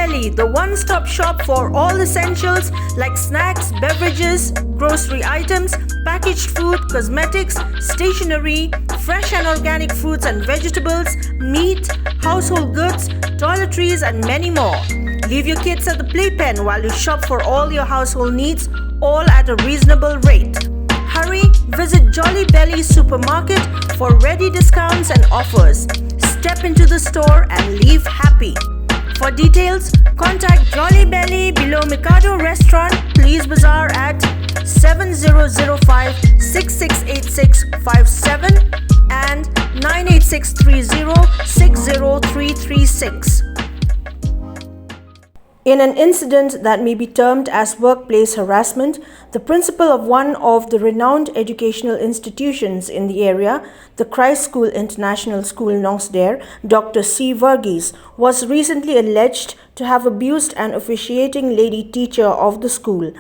Belly, the one-stop shop for all essentials like snacks, beverages, grocery items, packaged food, cosmetics, stationery, fresh and organic fruits and vegetables, meat, household goods, toiletries and many more. Leave your kids at the playpen while you shop for all your household needs, all at a reasonable rate. Hurry, visit Jolly Belly Supermarket for ready discounts and offers. Step into the store and leave happy. For details, contact Jolly Belly below Mikado Restaurant, Police Bazaar at 7005 668657 and 98630 60336. In an incident that may be termed as workplace harassment, the principal of one of the renowned educational institutions in the area, the Christ School International School, Nongsdare, Dr. C. Varghese, was recently alleged to have abused an officiating lady teacher of the school.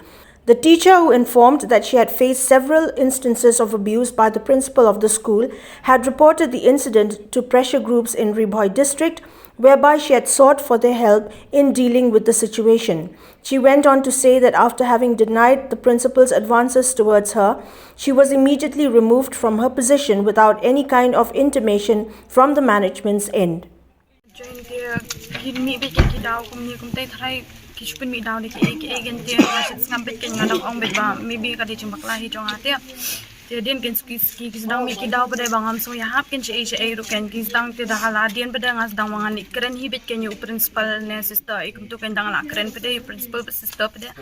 The teacher, who informed that she had faced several instances of abuse by the principal of the school, had reported the incident to pressure groups in Ribhoi district, whereby she had sought for their help in dealing with the situation. She went on to say that after having denied the principal's advances towards her, she was immediately removed from her position without any kind of intimation from the management's end. Dia kan sedang mikir dah pada bangam so ya hap kan cai rukan sedang tidak haladian pada ngas sedang mangan keren hibit kan you principal ne sister ikum tu kan dang la keren pada you principal sister pada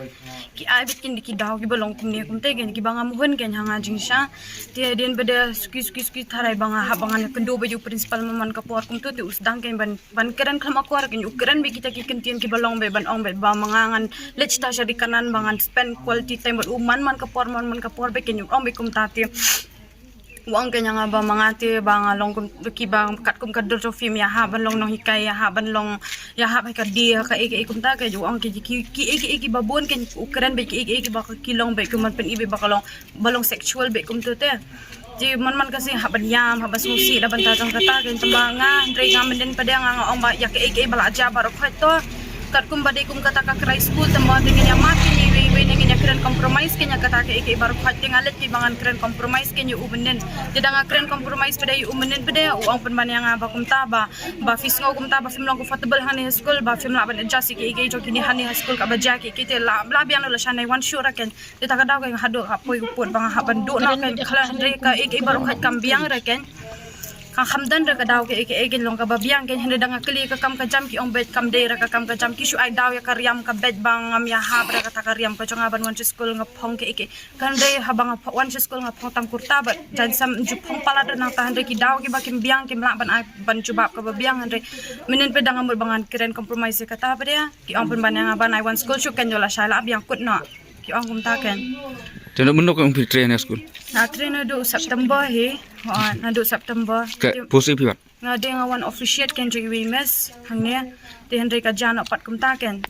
ki ai bit kan ki daw ki balong kum ne kum te kan ki bangam hun kan hanga jingsha dia pada suki tharai banga ha bangan kendo baju principal maman kapor kum tu sedang kan ban keren khama kwar kan you keren bi kita ki kentien ki balong be ban ong be ba mangangan lechta shari kanan bangan spend quality time ber man kapor be kan you ong be kum ta wang kanya nga ba mangati bang long ki bang kat kum kador so film ya ha ban long no hikai ya ha ban long ya ha ka dia ka kum ta ka ju ang ki babon kan ukran be ki ba ki long be kum pen ibe ba kalong balong sexual be kum tu te ji man kasi ha ban yam ha basusi da ban ta jang kata kan tembanga ndre nga menden pada nga ong ba ya ki bala ja ba ro to kat kum badai kum kata ka Christ School tembang dengan yang mati ni we dengan keren compromise kenya kata ke baru khat ngalet ki bangan keren compromise kenya umenen tidak nga keren compromise pada umenen pada uang penban yang ba kum ta ba fis ngau kum ta ba film long comfortable hani school ba film la ban adjust ki jo kini hani school ka ba ja ki te la biang la shanai one sure kan kita kada ka hado apoi uput bang ha ban do na kan khala ndre ka baru khat kam biang ra kan kang hamdan ra ka daw ke long ka babiang ken handa nga kli ka kam ka jam ki ong bet kam de ra ka kam ka jam ki shu ai daw ya karyam ka bet bang am ya ha ra ka ta karyam ka chonga ban wan school nga phong ke kan de ha bang wan school nga phong tam kurta ba jan sam ju phong pala da nang ta handa ki daw ki ba kim biang kim la ban jubab ka babiang handa minen pe dang amur bangan keren compromise ka ta ba dia ki ong ban yang ban ai wan school shu ken jola shala biang kut no ki ong kum ta ken Tino menok ang train school. Na train do September he. Na do September. Posi piwat. Nga de nga one officiate ken joi mes hangnya de Henry ka jana pat kum ta ken.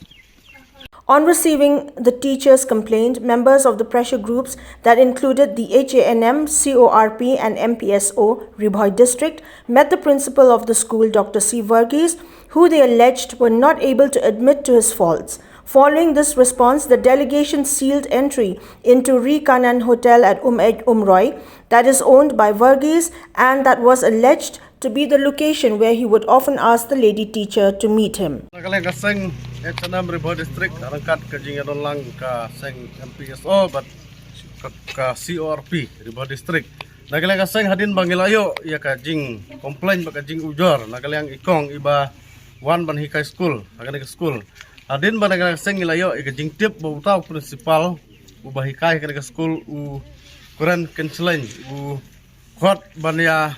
On receiving the teachers' complaint, members of the pressure groups that included the HANM, CORP and MPSO, Ribhoi district, met the principal of the school, Dr. C. Varghese, who they alleged were not able to admit to his faults. Following this response, the delegation sealed entry into Rikanan Hotel at Umroy, that is owned by Varghese and that was alleged to be the location where he would often ask the lady teacher to meet him. Kaseng H&M Ribhoi district arangkat ke jingan lang ka seng MPSO but ka CORP Ribhoi district. Nagalang kaseng hadin bangilayo ya ka jing komplain ba ka jing ujor nagalang ikong iba wan ban hikai school nagalang school. Hadin ba nagalang kaseng ilayo ika jing tip ba utaw principal ubah hikai ka school u kuran canceling u khot ban ya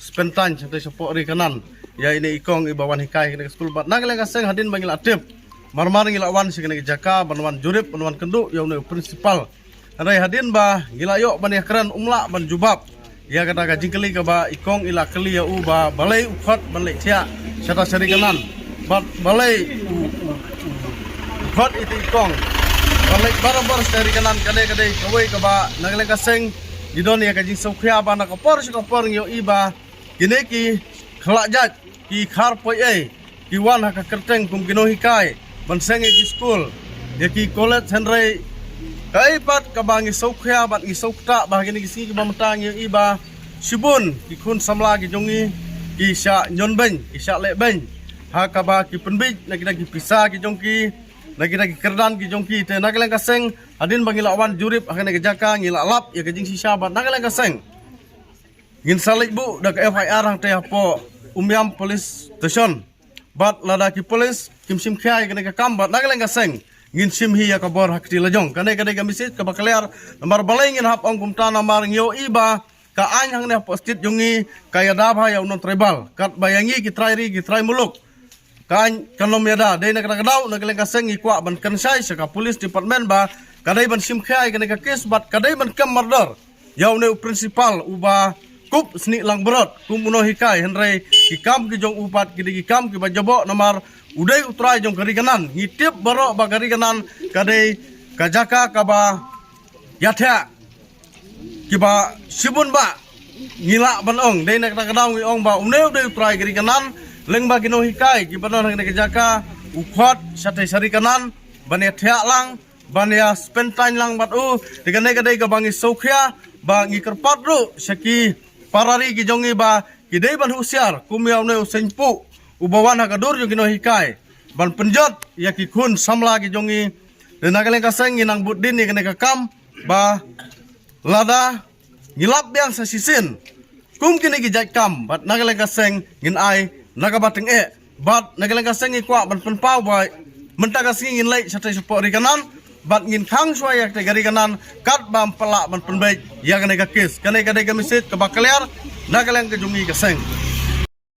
spend time sampai support ri kanan ya ini ikong iba wan hikai ka school but nagalang kaseng hadin bangil atip marmar ngilawan si kena jaka banwan jurip banwan kendu ya ne principal andai hadin ba gilayo ban ya keren umla ban jubab ya kata ka jingkeli ka ba ikong ila keli ya u ba balai ukhat ban le tia sata seri kanan ba balai ukhat itu ikong balai barabar seri kanan kade kawai ka ba naglang kaseng didon ya ka jing saukhya ba na kapor yo iba gine ki khlajat ki khar poi ki wan ha ka kerteng kum gino hikai banseng ki school ki college henry kai pat ka bangi sokhya bat ngi sokta ba gini ki bamtang ye iba sibun ki khun samla ki jongi ki sha nyonben ki sha leben ha ka ba ki penbij na ki pisa ki jongki lagi kerdan ki jongki te nagaleng kaseng adin bangi lawan jurip akan ke jaka ngila lap ya ke jing sisa bat nagaleng kaseng ngin salik bu dak FIR hang te po umyam police station bat lada ki police kim sim khai ke kam bat nagaleng kaseng ngin sim hi ya ka bor hakti lajong kane kamisit ka bakaliar nomor baleng ngin hap ong kumta nomor ngyo iba ka an hang ne postit jongi kaya dabha ya unon tribal kat bayangi ki trai muluk kan kanom yada dei nak kadau nak leng kaseng ikwa ban kansai saka police department ba kadai ban sim khai kane ka kes bat kadai ban kam murder yau ne principal uba kup sni lang berot kumuno hikai henry ki kam ki jong upat ki kam ki bajabo nomor udai utrai jong kari kanan ngitip baro ba kari kanan kadai kajaka kaba yatha ki ba sibun ba ngila ban ong dei nak kadau ngi ong ba umne udai utrai kari kanan leng ba kino hikai ki banon hang jaka ukhot satai sari kanan bane thia lang bane spend time lang bat digane kadai ka bangi sokhya ba ngi kerpat ru saki parari ki jongi ba ki dei ban husiar kumyaw ne usenpu ubawan ha kadur yo kino hikai ban penjot ya ki khun samla ki jongi nagaleng kaseng nginang budin ni kene ka kam ba lada ngilap biang sa sisin kum kini ki jai kam bat nagaleng kaseng ngin ai nagabateng bat nagaleng kaseng ikwa ban penpau ba menta kaseng ngin lai satai support ri kanan bat ngin khang suaya te gari kanan kat bam pelak ban penbai ya kane ka kes kane kadai ka misit ka bakaliar nagaleng ka jungi kaseng.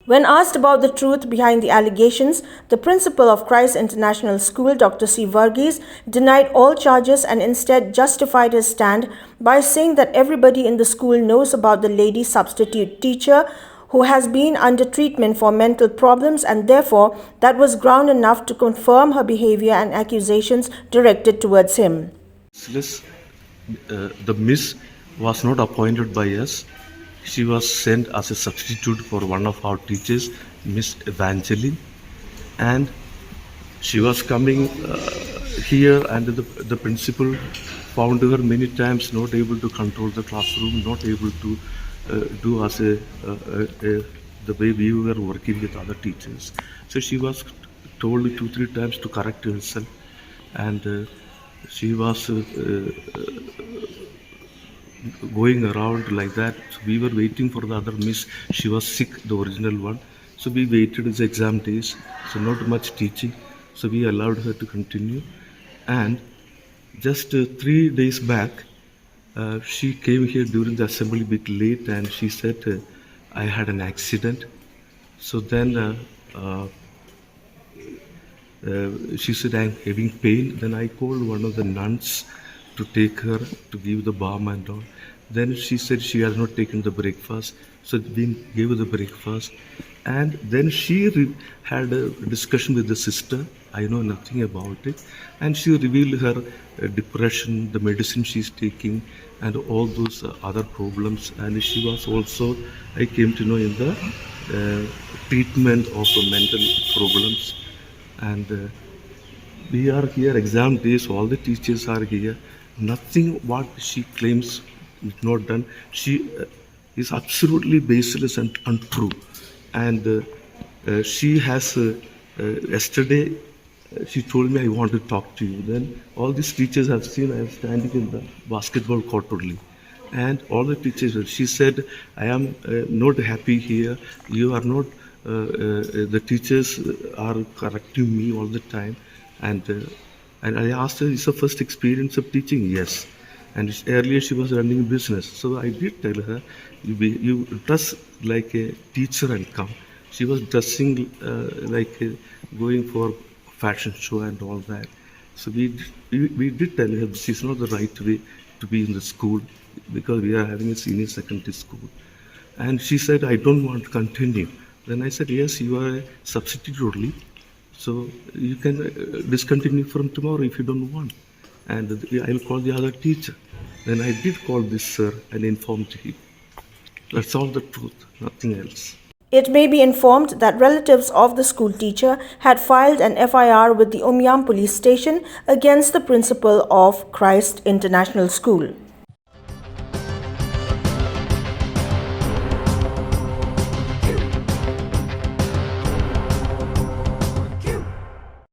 When asked about the truth behind the allegations, the principal of Christ International School, Dr. C. Varghese, denied all charges and instead justified his stand by saying that everybody in the school knows about the lady substitute teacher who has been under treatment for mental problems, and therefore that was ground enough to confirm her behavior and accusations directed towards him. The miss was not appointed by us. She was sent as a substitute for one of our teachers, Miss Evangeline, and she was coming here, and the principal found her many times not able to control the classroom, not able to do as the way we were working with other teachers. So she was told 2-3 times to correct herself, and she was going around like that. So we were waiting for the other miss. She was sick, the original one. So we waited the exam days. So not much teaching. So we allowed her to continue. And just 3 days back, she came here during the assembly a bit late, and she said, I had an accident. So then she said, I'm having pain. Then I called one of the nuns to take her, to give the balm and all. Then she said she has not taken the breakfast. So we gave her the breakfast. And then she had a discussion with the sister. I know nothing about it. And she revealed her depression, the medicine she's taking, and all those other problems. And she was also, I came to know, in the treatment of mental problems. And we are here, exam days, all the teachers are here. Nothing what she claims is not done. She is absolutely baseless and untrue. And she has, yesterday, she told me, I want to talk to you. Then all these teachers have seen I am standing in the basketball court only. And all the teachers, she said, I am not happy here. You are not, the teachers are correcting me all the time. And I asked her, is her first experience of teaching? Yes. And earlier she was running a business. So I did tell her, you dress like a teacher and come. She was dressing going for fashion show and all that. So we did tell her this is not the right way to be in the school, because we are having a senior secondary school. And she said, I don't want to continue. Then I said, yes, you are a substitute only. So you can discontinue from tomorrow if you don't want. And I'll call the other teacher. Then I did call this sir and informed him. That's all the truth, nothing else. It may be informed that relatives of the school teacher had filed an FIR with the Umiam police station against the principal of Christ International School.